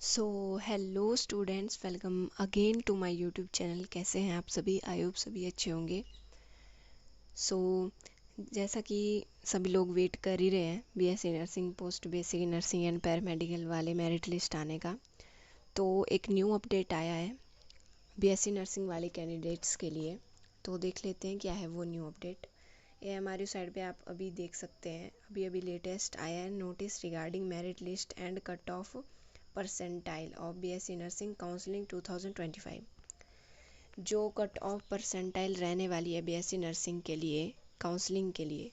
So hello students, welcome again to my YouTube channel. कैसे हैं आप सभी? आई होप सभी अच्छे होंगे। सो जैसा कि सभी लोग वेट कर ही रहे हैं BSc nursing, post basic nursing and paramedical वाले मेरिट लिस्ट आने का, तो एक न्यू अपडेट आया है बीएससी नर्सिंग वाले कैंडिडेट्स के लिए। तो देख लेते हैं क्या है वो न्यू अपडेट। एएमआरयू साइड पे आप अभी देख सकते हैं, अभी लेटेस्ट आया है notice regarding merit list and cut off percentile of BSc nursing counselling 2025। जो कट ऑफ परसेंटाइल रहने वाली है बीएससी नर्सिंग के लिए काउंसलिंग के लिए,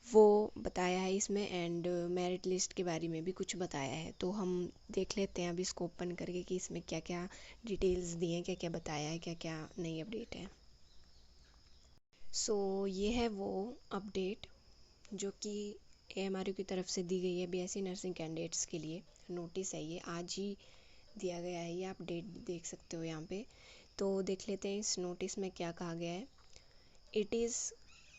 वो बताया है इसमें, एंड मेरिट लिस्ट के बारे में भी कुछ बताया है। तो हम देख लेते हैं अभी इसको ओपन करके कि इसमें क्या क्या डिटेल्स दी हैं, क्या क्या बताया है, क्या क्या नई अपडेट है। सो ये है वो अपडेट जो कि एएमआरयू की तरफ से दी गई है बीएससी नर्सिंग कैंडिडेट्स के लिए। नोटिस है ये, आज ही दिया गया है, ये आप डेट देख सकते हो यहाँ पे। तो देख लेते हैं इस नोटिस में क्या कहा गया है। It is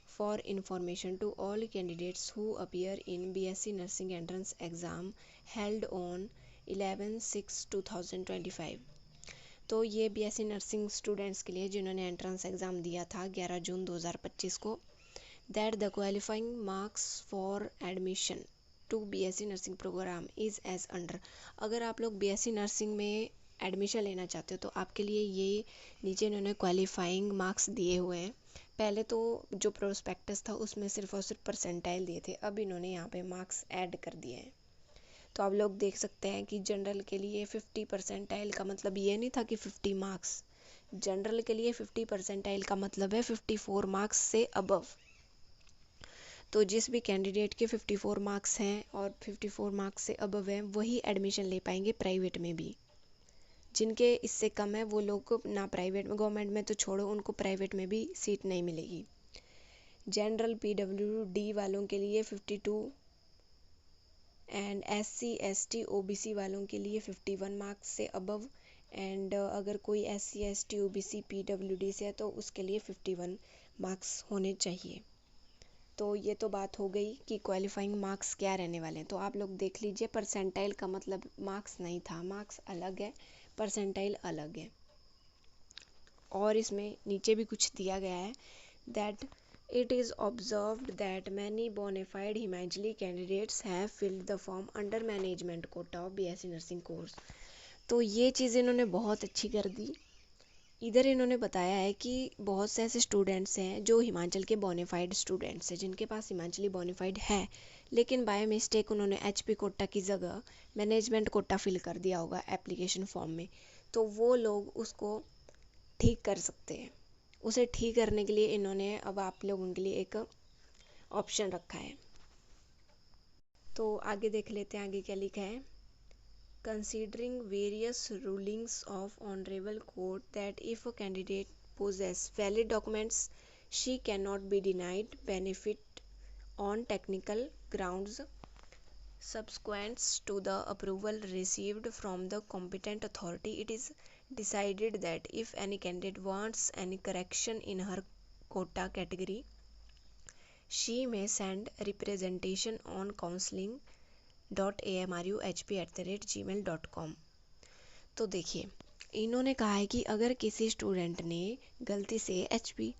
for information to all candidates who appear in BSc nursing entrance exam held on 11/6/2025। तो ये बीएससी नर्सिंग स्टूडेंट्स के लिए जिन्होंने एंट्रेंस एग्ज़ाम दिया था 11 जून 2025 को, that the qualifying marks for admission to BSc nursing programme is as under. अगर आप लोग बीएससी नर्सिंग में एडमिशन लेना चाहते हो तो आपके लिए ये नीचे इन्होंने क्वालिफाइंग मार्क्स दिए हुए हैं। पहले तो जो प्रोस्पेक्टस था उसमें सिर्फ और सिर्फ परसेंटाइल दिए थे, अब इन्होंने यहाँ पे मार्क्स ऐड कर दिए हैं। तो आप लोग देख सकते हैं कि जनरल के लिए 50 परसेंटाइल का मतलब ये नहीं था कि 50 मार्क्स। जनरल के लिए 50 परसेंटाइल का मतलब है 54 मार्क्स से अबव। तो जिस भी कैंडिडेट के 54 मार्क्स हैं और 54 मार्क्स से अबव हैं वही एडमिशन ले पाएंगे प्राइवेट में भी। जिनके इससे कम है वो लोग ना प्राइवेट में, गवर्नमेंट में तो छोड़ो, उनको प्राइवेट में भी सीट नहीं मिलेगी। जनरल पीडब्ल्यूडी वालों के लिए 52 एंड एससी एसटी ओबीसी वालों के लिए 51 मार्क्स से अबव। एंड अगर कोई एससी एसटी ओबीसी पीडब्ल्यूडी से है तो उसके लिए 51 मार्क्स होने चाहिए। तो ये तो बात हो गई कि क्वालिफाइंग मार्क्स क्या रहने वाले हैं। तो आप लोग देख लीजिए, परसेंटाइल का मतलब मार्क्स नहीं था, मार्क्स अलग है, परसेंटाइल अलग है। और इसमें नीचे भी कुछ दिया गया है, that it is observed that many bona fide Himachali candidates have filled the form under management quota of BSc nursing course। तो ये चीज़ इन्होंने बहुत अच्छी कर दी। इधर इन्होंने बताया है कि बहुत से ऐसे स्टूडेंट्स हैं जो हिमाचल के बोनाफाइड स्टूडेंट्स हैं, जिनके पास हिमाचली बोनाफाइड है, लेकिन बाय मिस्टेक उन्होंने एचपी कोटा की जगह मैनेजमेंट कोटा फिल कर दिया होगा एप्लीकेशन फॉर्म में। तो वो लोग उसको ठीक कर सकते हैं। उसे ठीक करने के लिए इन्होंने अब आप लोगों के लिए एक ऑप्शन रखा है। तो आगे देख लेते हैं आगे क्या लिखा है। Considering various rulings of honourable court that if a candidate possess valid documents she can not be denied benefit on technical grounds subsequent to the approval received from the competent authority, it is decided that if any candidate wants any correction in her quota category, she may send representation on counseling.amruhp@gmail.com। तो देखिए, इन्होंने कहा है कि अगर किसी student ने गलती से एचपी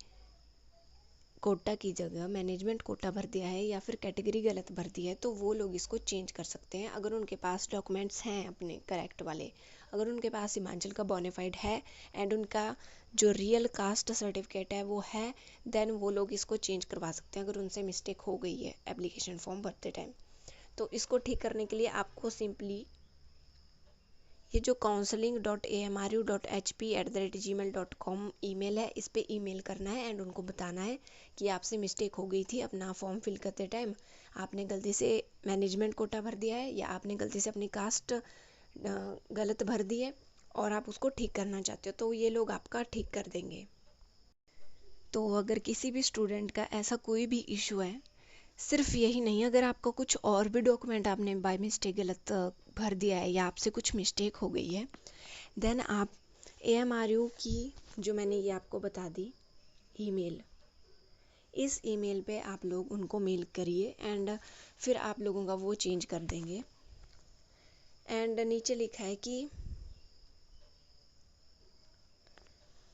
कोटा की जगह मैनेजमेंट कोटा भर दिया है या फिर कैटेगरी गलत भर दी है तो वो लोग इसको चेंज कर सकते हैं, अगर उनके पास डॉक्यूमेंट्स हैं अपने करेक्ट वाले। अगर उनके पास हिमाचल का बोनाफाइड है एंड उनका जो रियल कास्ट सर्टिफिकेट है वो है, देन वो लोग इसको चेंज करवा सकते हैं अगर उनसे मिस्टेक हो गई है एप्लीकेशन फॉर्म भरते टाइम। तो इसको ठीक करने के लिए आपको सिंपली ये जो counseling.amru.hp@gmail.com ईमेल है, इस पे ईमेल करना है एंड उनको बताना है कि आपसे मिस्टेक हो गई थी अपना फॉर्म फिल करते टाइम, आपने गलती से मैनेजमेंट कोटा भर दिया है या आपने गलती से अपनी कास्ट गलत भर दी है और आप उसको ठीक करना चाहते हो, तो ये लोग आपका ठीक कर देंगे। तो अगर किसी भी स्टूडेंट का ऐसा कोई भी इशू है, सिर्फ यही नहीं, अगर आपका कुछ और भी डॉक्यूमेंट आपने बाय मिस्टेक गलत भर दिया है या आपसे कुछ मिस्टेक हो गई है, देन आप AMRU की जो मैंने ये आपको बता दी ईमेल, इस ईमेल पे आप लोग उनको मेल करिए एंड फिर आप लोगों का वो चेंज कर देंगे। एंड नीचे लिखा है कि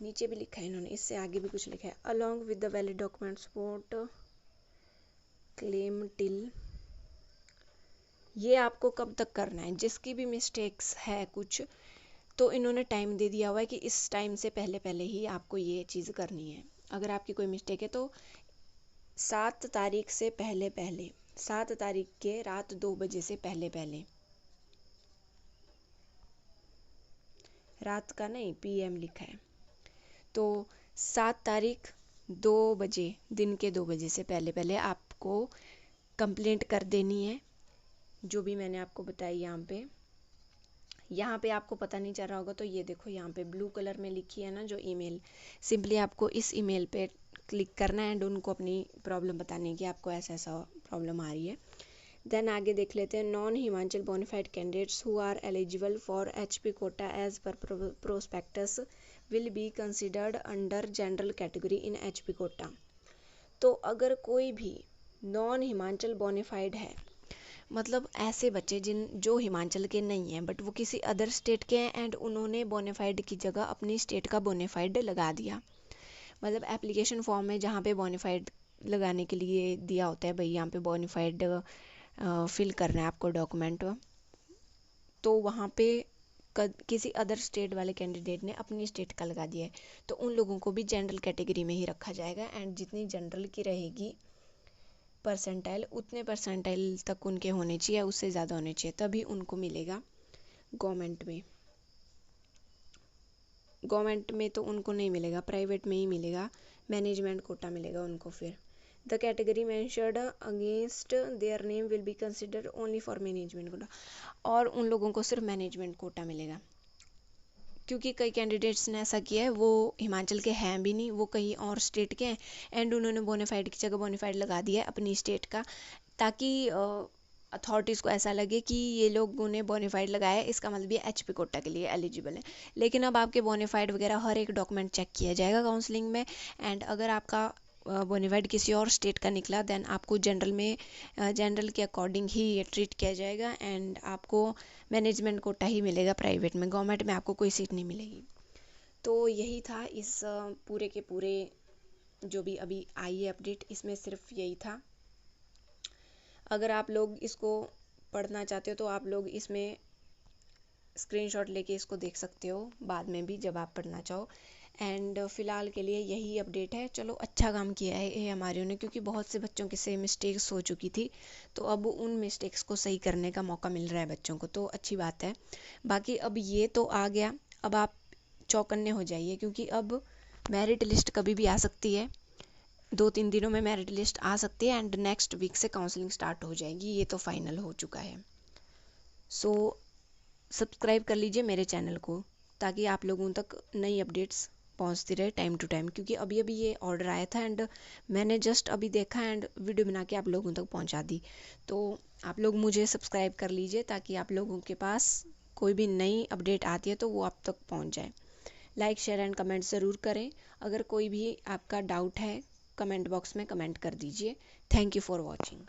नीचे भी लिखा है इन्होंने, इससे आगे भी कुछ लिखा है, along with the valid document support claim till. ये आपको कब तक करना है, जिसकी भी मिस्टेक्स है कुछ, तो इन्होंने टाइम दे दिया हुआ है कि इस टाइम से पहले पहले ही आपको ये चीज़ करनी है। अगर आपकी कोई मिस्टेक है तो 7 तारीख से पहले पहले, 7 तारीख के रात 2 बजे से पहले पहले, रात का नहीं PM लिखा है, तो 7 तारीख 2 बजे, दिन के 2 बजे से पहले पहले आपको कंप्लेंट कर देनी है, जो भी मैंने आपको बताई। यहाँ पे आपको पता नहीं चल रहा होगा, तो ये देखो यहाँ पे ब्लू कलर में लिखी है ना जो ईमेल, सिंपली आपको इस ईमेल पे क्लिक करना है एंड उनको अपनी प्रॉब्लम बतानी है कि आपको ऐसा ऐसा प्रॉब्लम आ रही है। देन आगे देख लेते हैं, non Himachal bonafide candidates who are eligible for HP quota as per prospectus will be considered under general category in HP quota. तो अगर कोई भी नॉन हिमाचल बोनाफाइड है, मतलब ऐसे बच्चे जो हिमाचल के नहीं हैं बट वो किसी अदर स्टेट के हैं एंड उन्होंने बोनाफाइड की जगह अपनी स्टेट का बोनाफाइड लगा दिया, मतलब एप्लीकेशन फॉर्म में जहाँ पे बोनाफाइड लगाने के लिए दिया होता है, भाई यहाँ पे बोनाफाइड फिल करना है आपको डॉक्यूमेंट, तो वहाँ पे किसी अदर स्टेट वाले कैंडिडेट ने अपनी स्टेट का लगा दिया है, तो उन लोगों को भी जनरल कैटेगरी में ही रखा जाएगा एंड जितनी जनरल की रहेगी परसेंटाइल, उतने परसेंटाइल तक उनके होने चाहिए, उससे ज़्यादा होने चाहिए, तभी उनको मिलेगा गवर्नमेंट में। गवर्नमेंट में तो उनको नहीं मिलेगा, प्राइवेट में ही मिलेगा, मैनेजमेंट कोटा मिलेगा उनको। फिर the category mentioned against their name will be considered only for management quota, और उन लोगों को सिर्फ मैनेजमेंट कोटा मिलेगा, क्योंकि कई कैंडिडेट्स ने ऐसा किया है, वो हिमाचल के हैं भी नहीं, वो कहीं और स्टेट के हैं एंड उन्होंने बोनाफाइड की जगह बोनाफाइड लगा दिया है अपनी स्टेट का, ताकि अथॉरिटीज़ को ऐसा लगे कि ये लोगों ने बोनाफाइड लगाया है, इसका मतलब ये HP कोटा के लिए एलिजिबल है। लेकिन अब आपके बोनाफाइड वगैरह हर एक डॉक्यूमेंट चेक किया जाएगा काउंसलिंग में, एंड अगर आपका बोनाफाइड किसी और स्टेट का निकला देन आपको जनरल के अकॉर्डिंग ही ये ट्रीट किया जाएगा एंड आपको मैनेजमेंट कोटा ही मिलेगा प्राइवेट में, गवर्नमेंट में आपको कोई सीट नहीं मिलेगी। तो यही था इस पूरे के पूरे जो भी अभी आई है अपडेट, इसमें सिर्फ यही था। अगर आप लोग इसको पढ़ना चाहते हो तो आप लोग इसमें स्क्रीनशॉट लेके इसको देख सकते हो बाद में भी जब आप पढ़ना चाहो, एंड फ़िलहाल के लिए यही अपडेट है। चलो अच्छा काम किया है AMRU ने, क्योंकि बहुत से बच्चों के से मिस्टेक्स हो चुकी थी, तो अब उन मिस्टेक्स को सही करने का मौका मिल रहा है बच्चों को, तो अच्छी बात है। बाकी अब ये तो आ गया, अब आप चौकन्ने हो जाइए, क्योंकि अब मेरिट लिस्ट कभी भी आ सकती है, 2-3 दिनों में मेरिट लिस्ट आ सकती है एंड नेक्स्ट वीक से काउंसलिंग स्टार्ट हो जाएगी, ये तो फाइनल हो चुका है। सो सब्सक्राइब कर लीजिए मेरे चैनल को, ताकि आप लोगों तक नई अपडेट्स पहुंचती रहे टाइम टू टाइम, क्योंकि अभी अभी ये ऑर्डर आया था एंड मैंने जस्ट अभी देखा एंड वीडियो बना के आप लोगों तक पहुंचा दी। तो आप लोग मुझे सब्सक्राइब कर लीजिए ताकि आप लोगों के पास कोई भी नई अपडेट आती है तो वो आप तक पहुंच जाए। लाइक शेयर एंड कमेंट ज़रूर करें, अगर कोई भी आपका डाउट है कमेंट बॉक्स में कमेंट कर दीजिए। Thank you for watching.